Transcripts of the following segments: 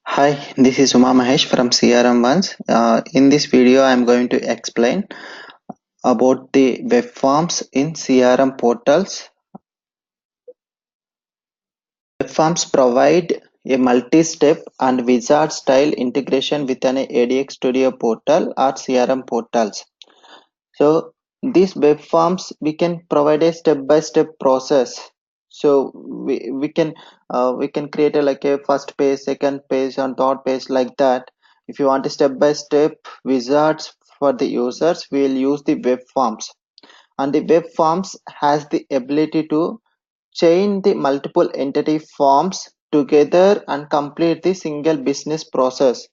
Hi, this is Uma Mahesh from CRM Ones. In this video, I am going to explain about the web forms in CRM portals. Web forms provide a multi-step and wizard-style integration with an ADX Studio portal or CRM portals. So these web forms we can provide a step-by-step process. So we can create like a first page, second page, and third page like that. If you want a step-by-step wizards for the users, we will use the web forms. And the web forms has the ability to chain the multiple entity forms together and complete the single business process.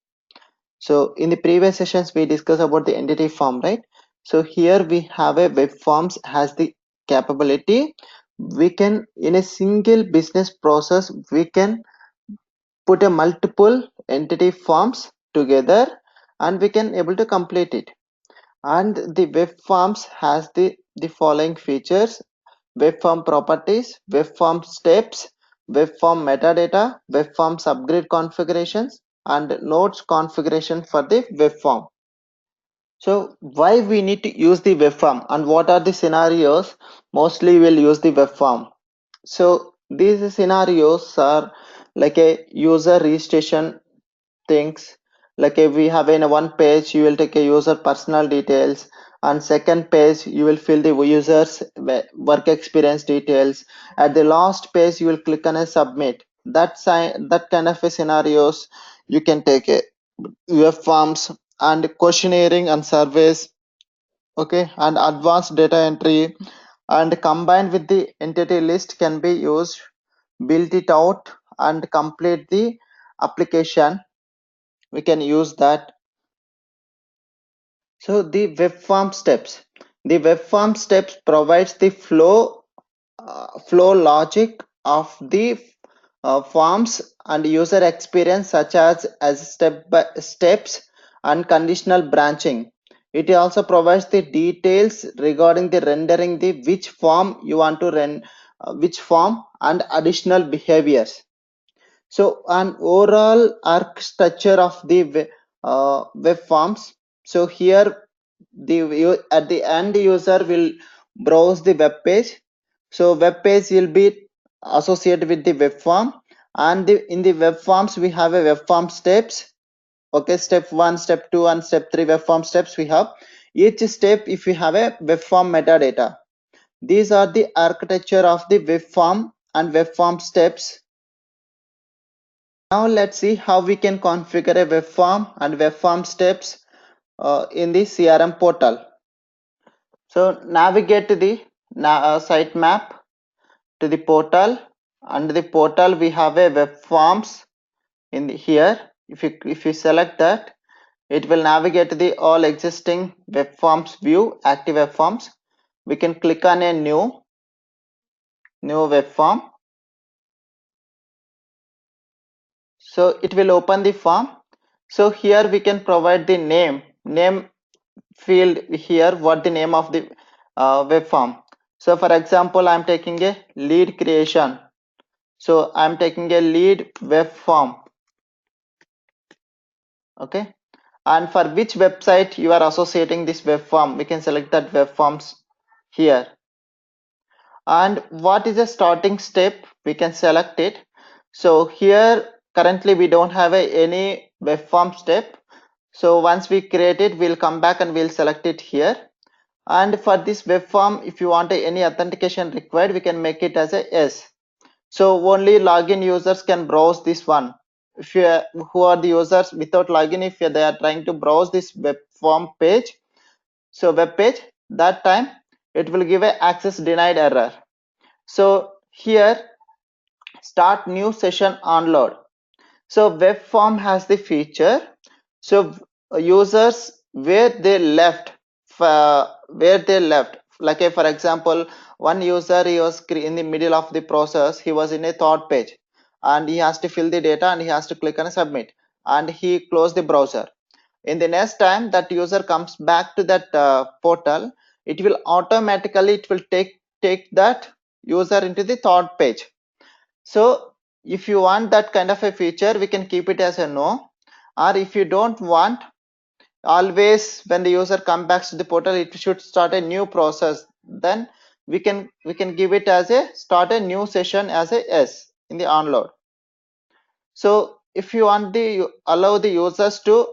So in the previous sessions, we discussed about the entity form, right? So here we have a web forms has the capability. We can, in a single business process, we can put a multiple entity forms together and we can able to complete it. And the web forms has the following features: web form properties, web form steps, web form metadata, web form subgrid configurations, and nodes configuration for the web form. So why we need to use the web form and what are the scenarios mostly we'll use the web form? So these scenarios are like a user registration things, like if we have in a one page you will take a user personal details, and second page you will fill the users work experience details. At the last page you will click on a submit. That kind of a scenarios you can take a web forms. And questionnaire and surveys, okay, and advanced data entry, and combined with the entity list can be used, build it out and complete the application. We can use that. So the web form steps. The web form steps provides the flow logic of the forms and user experience, such as step by steps and conditional branching. It also provides the details regarding the rendering the which form you want to run, which form and additional behaviors. So an overall architecture of the web forms. So here at the end user will browse the web page. So web page will be associated with the web form, and in the web forms we have a web form steps. Okay, step 1, step 2, and step 3 web form steps we have. Each step if we have a web form metadata. These are the architecture of the web form and web form steps. Now let's see how we can configure a web form and web form steps in the CRM portal. So navigate to the sitemap to the portal. Under the portal we have a web forms in here. If you select that, it will navigate to the all existing web forms view, active web forms. We can click on a new web form. So it will open the form. So here we can provide the name field here, what the name of the web form. So for example, I'm taking a lead creation. So I'm taking a lead web form. Okay, and for which website you are associating this web form, we can select that web forms here. And what is the starting step, we can select it. So here currently we don't have any web form step. So once we create it, we'll come back and we'll select it here. And for this web form, if you want any authentication required, we can make it as a yes. So only login users can browse this one. If you who are the users without login, if they are trying to browse this web form page, so web page, that time it will give a access denied error. So here start new session on load. So web form has the feature, so users where they left, like for example, one user, he was in the middle of the process, he was in a third page and he has to fill the data and he has to click on submit and he closed the browser. In the next time that user comes back to that portal, it will automatically take that user into the third page. So if you want that kind of a feature, we can keep it as a no. Or if you don't want, always when the user comes back to the portal, it should start a new process, then we can give it as a start a new session as a yes in the onload. So if you want the allow the users to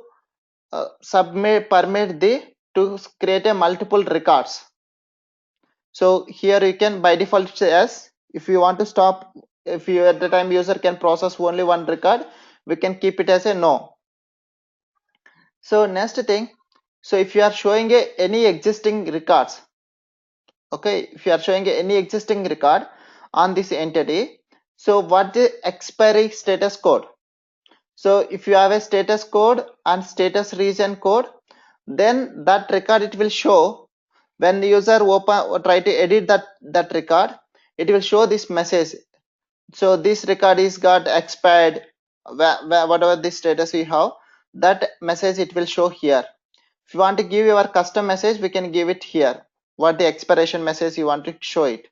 permit the to create a multiple records, so here you can by default say yes. If you want to stop, if you at the time user can process only one record, we can keep it as a no. So next thing, so if you are showing any existing records, okay, if you are showing any existing record on this entity, so what the expiry status code? So if you have a status code and status region code, then that record it will show when the user open or try to edit that record, it will show this message. So this record is got expired, whatever the status we have, that message it will show here. If you want to give your custom message, we can give it here, what the expiration message you want to show it.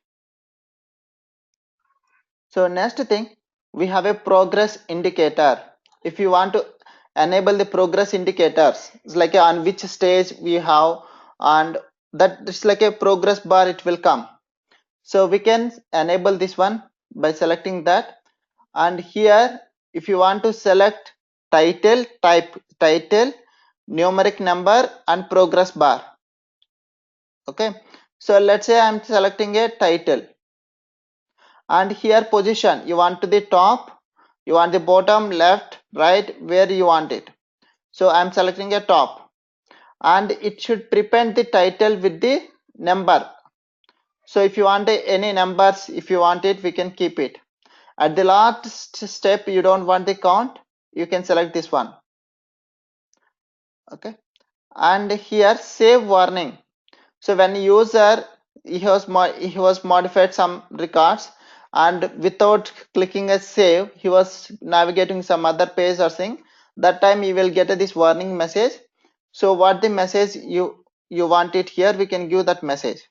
So next thing, we have a progress indicator. If you want to enable the progress indicators, it's like on which stage we have, and that it's like a progress bar it will come. So we can enable this one by selecting that. And here if you want to select title, type title, numeric number and progress bar. Okay, so let's say I'm selecting a title, and here position you want to the top, you want the bottom, left, right, where you want it. So I'm selecting a top, and it should prepend the title with the number. So if you want any numbers, if you want it, we can keep it. At the last step you don't want the count, you can select this one. Okay, and here save warning. So when user he was modified some records, and without clicking a save, he was navigating some other page or thing, that time you will get this warning message. So what the message you want it here, we can give that message.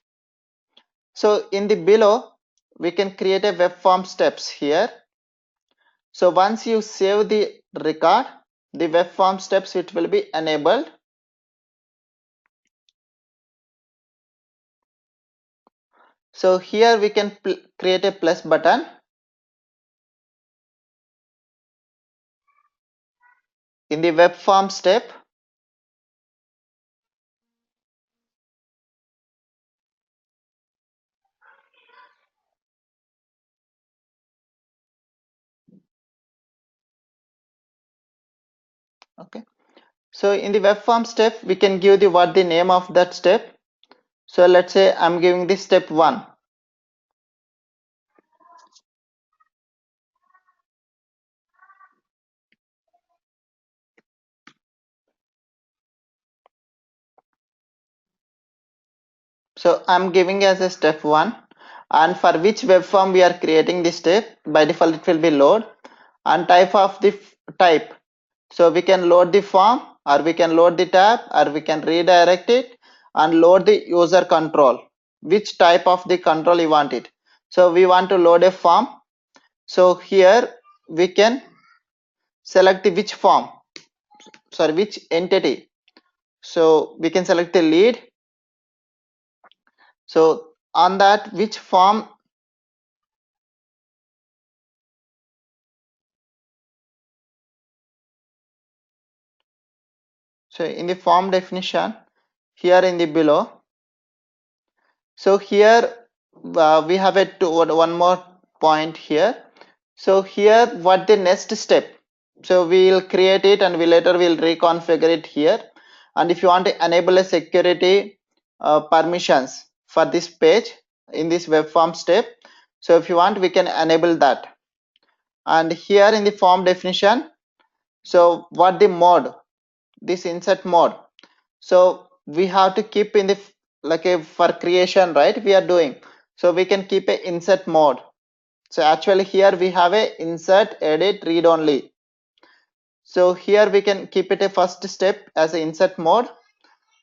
So in the below we can create a web form steps here. So once you save the record, the web form steps it will be enabled. So here we can create a plus button. In the web form step, okay, so in the web form step we can give the what the name of that step. So let's say I'm giving this step 1. So I'm giving as a step 1, and for which web form we are creating this step, by default it will be load, and type of the type. So we can load the form, or we can load the tab, or we can redirect it and load the user control, which type of the control you want it. So we want to load a form, so here we can select the which form, sorry, which entity. So we can select the lead. So on that which form, so in the form definition here in the below, so here we have one more point here. So here what the next step, so we'll create it and we later will reconfigure it here. And if you want to enable a security permissions for this page in this web form step, so if you want we can enable that. And here in the form definition, so what the mode, this insert mode, so we have to keep in the like a for creation, right, we are doing, so we can keep a insert mode. So actually here we have a insert, edit, read only. So here we can keep it a first step as a insert mode,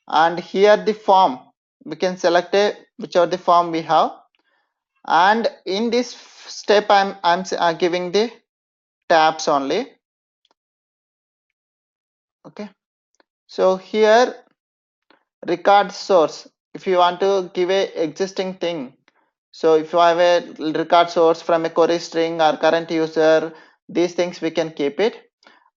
and here the form we can select a whichever the form we have. And in this step I'm giving the tabs only. Okay, so here record source, if you want to give a existing thing, so if you have a record source from a query string or current user, these things we can keep it.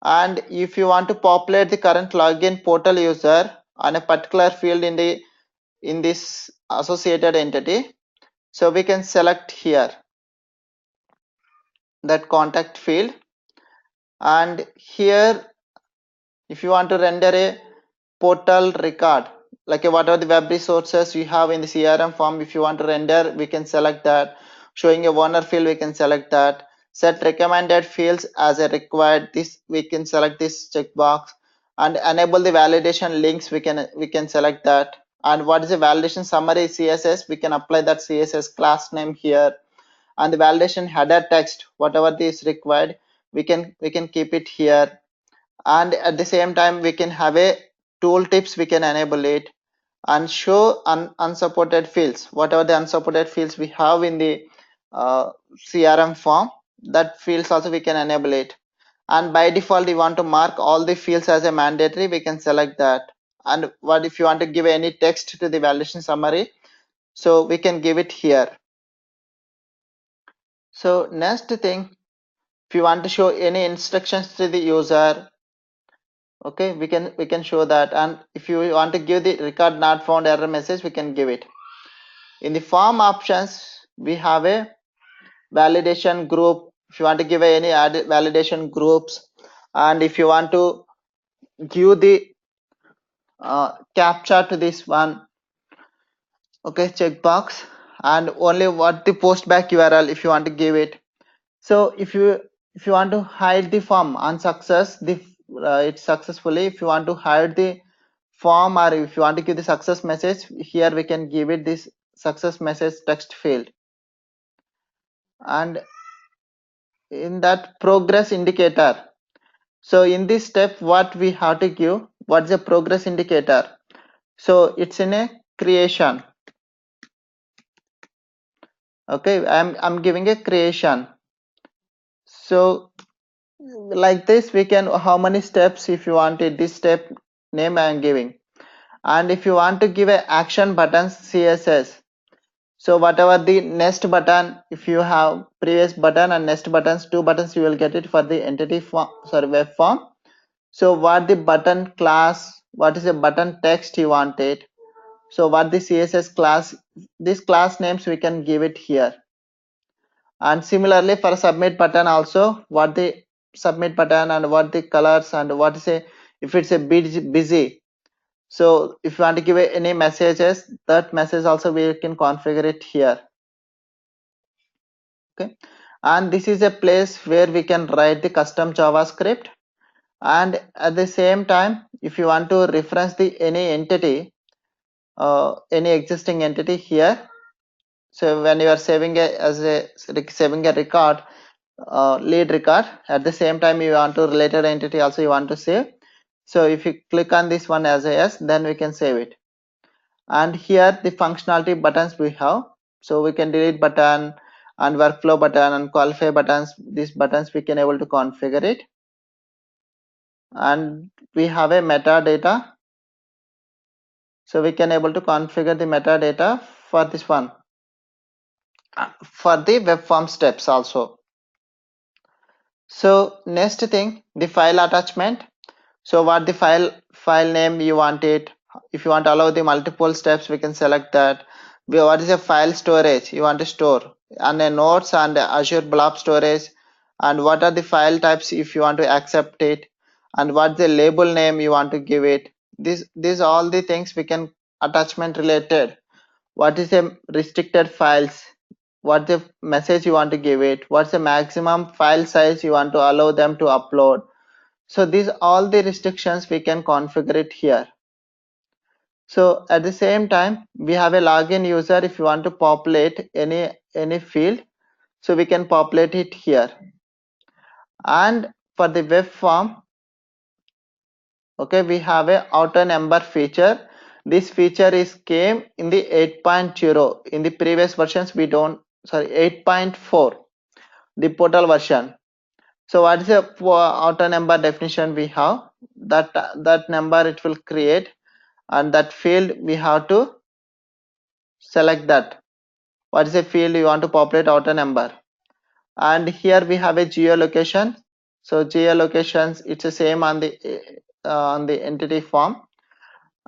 And if you want to populate the current login portal user on a particular field in this associated entity, so we can select here that contact field. And here if you want to render a portal record, like what are the web resources you have in the CRM form, if you want to render, we can select that. Showing a owner field, we can select that. Set recommended fields as a required, this we can select this checkbox. And enable the validation links, we can select that. And what is the validation summary CSS, we can apply that CSS class name here. And the validation header text, whatever is required, we can keep it here. And at the same time we can have a tooltips, we can enable it. And show unsupported fields, whatever the unsupported fields we have in the CRM form, that fields also we can enable it. And by default you want to mark all the fields as a mandatory, we can select that. And what if you want to give any text to the validation summary, so we can give it here. So next thing, if you want to show any instructions to the user, okay, we can show that. And if you want to give the record not found error message, we can give it. In the form options, we have a validation group, if you want to give any added validation groups. And if you want to give the captcha to this one, okay, checkbox. And only what the postback URL, if you want to give it. So if you want to hide the form on success, the it's successfully, if you want to hide the form, or if you want to give the success message, here we can give it this success message text field. And in that progress indicator, so in this step what we have to give, what's the progress indicator, so it's in a creation. Okay, I'm giving a creation. So like this we can, how many steps, if you wanted this step name I am giving. And if you want to give a action buttons CSS, so whatever the next button, if you have previous button and next buttons, two buttons, you will get it for the entity form, sorry, web form. So what the button class, what is the button text you want it, so what the CSS class, this class names we can give it here. And similarly for submit button also, what the submit button and what the colors, and what is a, if it's a busy, so if you want to give any messages, that message also we can configure it here. Okay, and this is a place where we can write the custom JavaScript. And at the same time, if you want to reference the any entity, any existing entity here, so when you are saving saving a record, lead record, at the same time you want to related entity also you want to save. So if you click on this one as a yes, then we can save it. And here the functionality buttons we have, so we can delete button and workflow button and qualify buttons, these buttons we can able to configure it. And we have a metadata, so we can able to configure the metadata for this one, for the web form steps also. So next thing, the file attachment. So what the file name you want it, if you want to allow the multiple steps, we can select that. What is a file storage you want to store, and a notes and Azure blob storage. And what are the file types if you want to accept it, and what's the label name you want to give it. These all the things we can attachment related. What is a restricted files, what the message you want to give it, what's the maximum file size you want to allow them to upload. So these all the restrictions we can configure it here. So at the same time we have a login user, if you want to populate any field, so we can populate it here. And for the web form, okay, we have a auto number feature. This feature is came in the 8.0, in the previous versions we don't, sorry, 8.4, the portal version. So what is the auto number definition we have? That number it will create, and that field we have to select that. What is the field you want to populate auto number? And here we have a geolocation. So geolocations, it's the same on the entity form.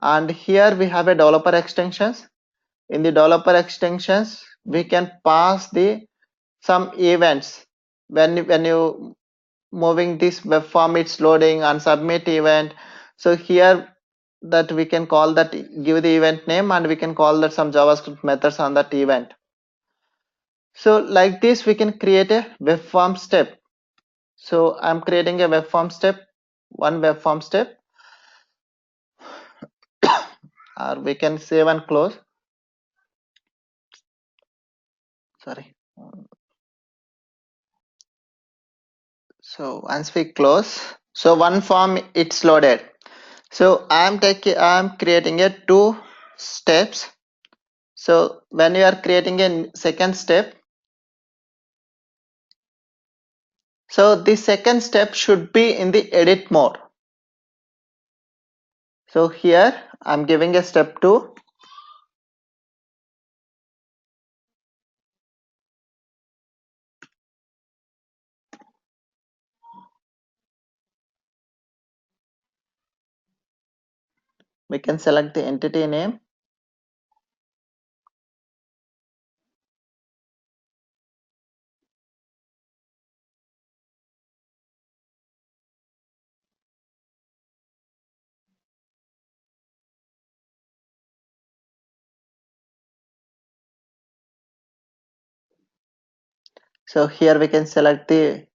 And here we have a developer extensions. In the developer extensions, we can pass the some events when you moving this web form, it's loading and submit event. So here that we can call that, give the event name, and we can call that some JavaScript methods on that event. So like this we can create a web form step. So I'm creating a web form step, one web form step, or we can save and close. Sorry. So once we close, so one form it's loaded. So I'm creating a two steps. So when you are creating a second step, so the second step should be in the edit mode. So here I'm giving a step 2. We can select the entity name. So here we can select the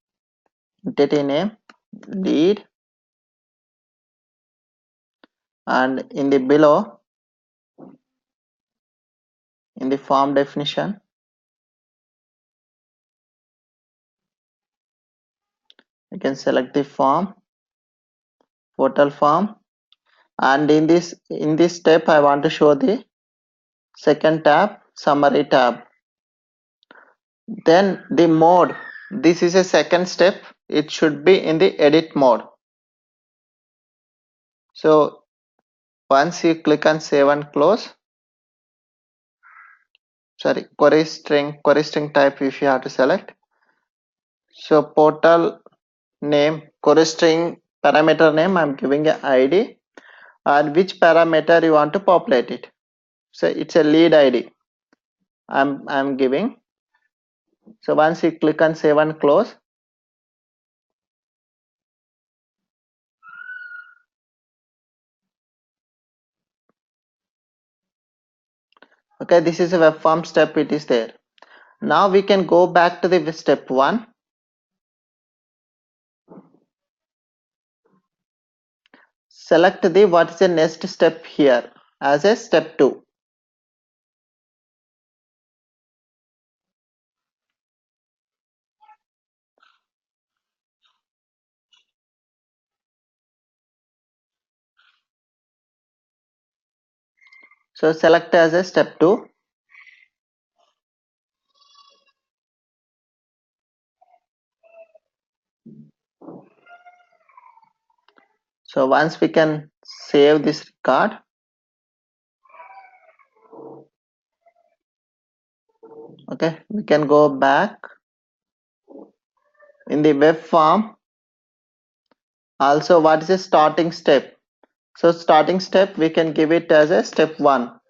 entity name, lead, and in the below, in the form definition, we can select the form, portal form, and in this step I want to show the second tab, summary tab. Then the mode, this is a second step, it should be in the edit mode. So once you click on save and close, sorry, query string type if you have to select. So portal name, query string parameter name, I'm giving a ID, and which parameter you want to populate it. So it's a lead ID I'm giving. So once you click on save and close, okay, this is a web form step, it is there. Now we can go back to the step 1. Select the what is the next step here as a step 2. So select as a step 2. So once we can save this record, okay, we can go back in the web form. Also, what is the starting step? So starting step we can give it as a step 1.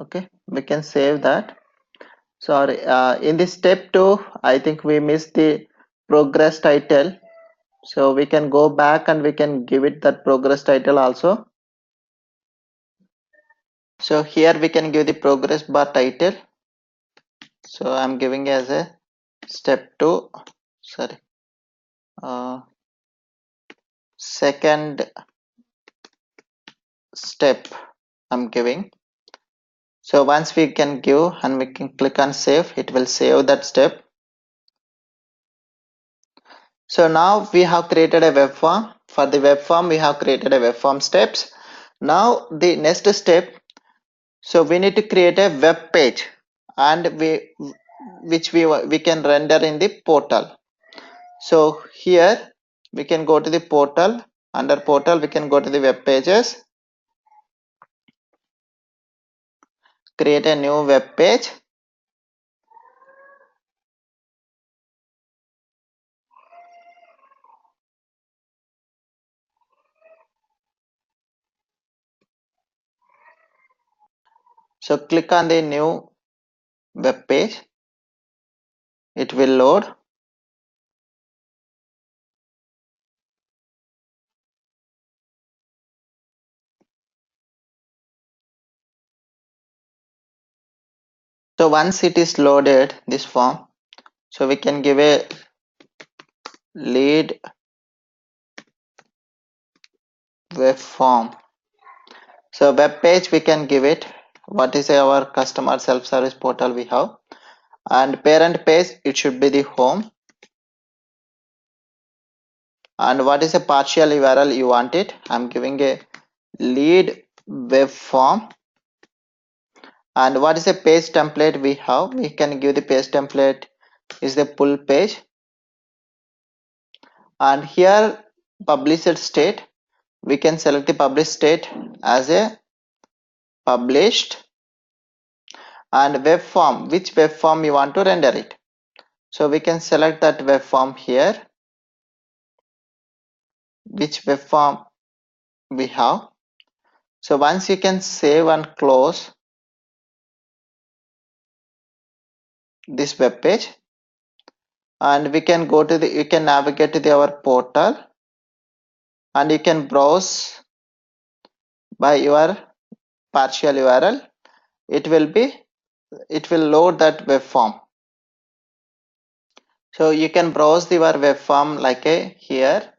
Okay, we can save that. Sorry, in the step 2 I think we missed the progress title, so we can go back and we can give it that progress title also. So here we can give the progress bar title. So I'm giving as a step 2, sorry, second step I'm giving. So once we can give and we can click on save, it will save that step. So now we have created a web form. For the web form we have created a web form steps. Now the next step, So we need to create a web page, and we can render in the portal. So here we can go to the portal. Under portal we can go to the web pages, create a new web page. So click on the new web page, it will load. So once it is loaded, this form, so we can give a lead web form. So web page we can give it what is our customer self-service portal we have, and parent page it should be the home, and what is a partial URL you want it. I'm giving a lead web form. And what is a page template we have, we can give the page template is the full page. And here published state, we can select the published state as a published, and web form, which web form you want to render it. So we can select that web form here, which web form we have. So once you can save and close this web page, and we can go to the, you can navigate to our portal, and you can browse by your partial URL. It will load that web form. So you can browse your web form like a here.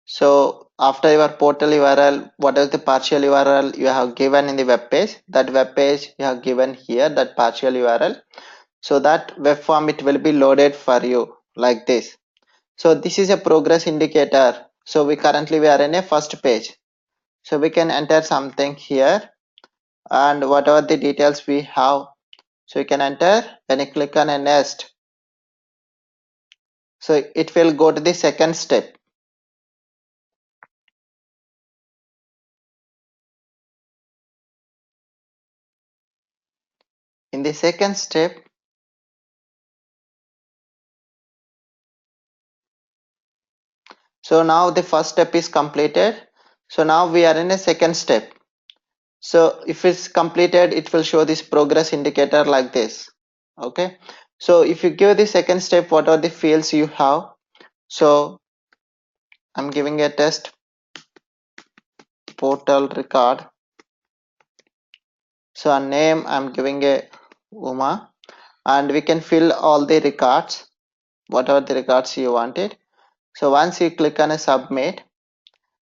So after your portal URL, what is the partial URL you have given in the web page, that web page you have given here, that partial URL. So that web form it will be loaded for you like this. So this is a progress indicator. So we are in a first page. So we can enter something here, and whatever the details we have, so you can enter. When you click on a next, so it will go to the second step. In the second step, so now the first step is completed. So now we are in a second step. So if it's completed, it will show this progress indicator like this. Okay. So if you give the second step, what are the fields you have? So I'm giving a test portal record. So a name I'm giving a Uma, and we can fill all the records, whatever the records you wanted. So once you click on a submit,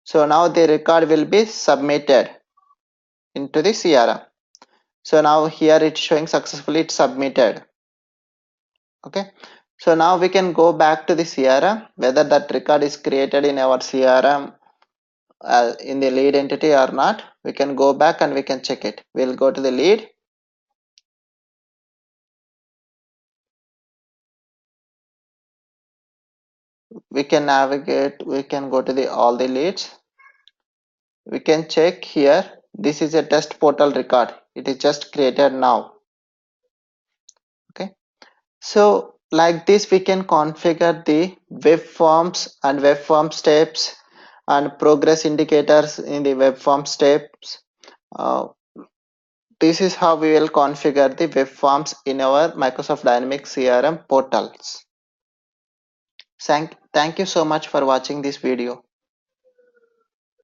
so now the record will be submitted into the CRM. So now here it's showing successfully it's submitted. Okay. So now we can go back to the CRM, whether that record is created in our CRM in the lead entity or not. We can go back and we can check it. We'll go to the lead. We can navigate, we can go to the all the leads. We can check here. This is a test portal record. It is just created now. Okay. So like this we can configure the web forms and web form steps and progress indicators in the web form steps. Uh, this is how we will configure the web forms in our Microsoft Dynamics CRM portals. Thank you so much for watching this video.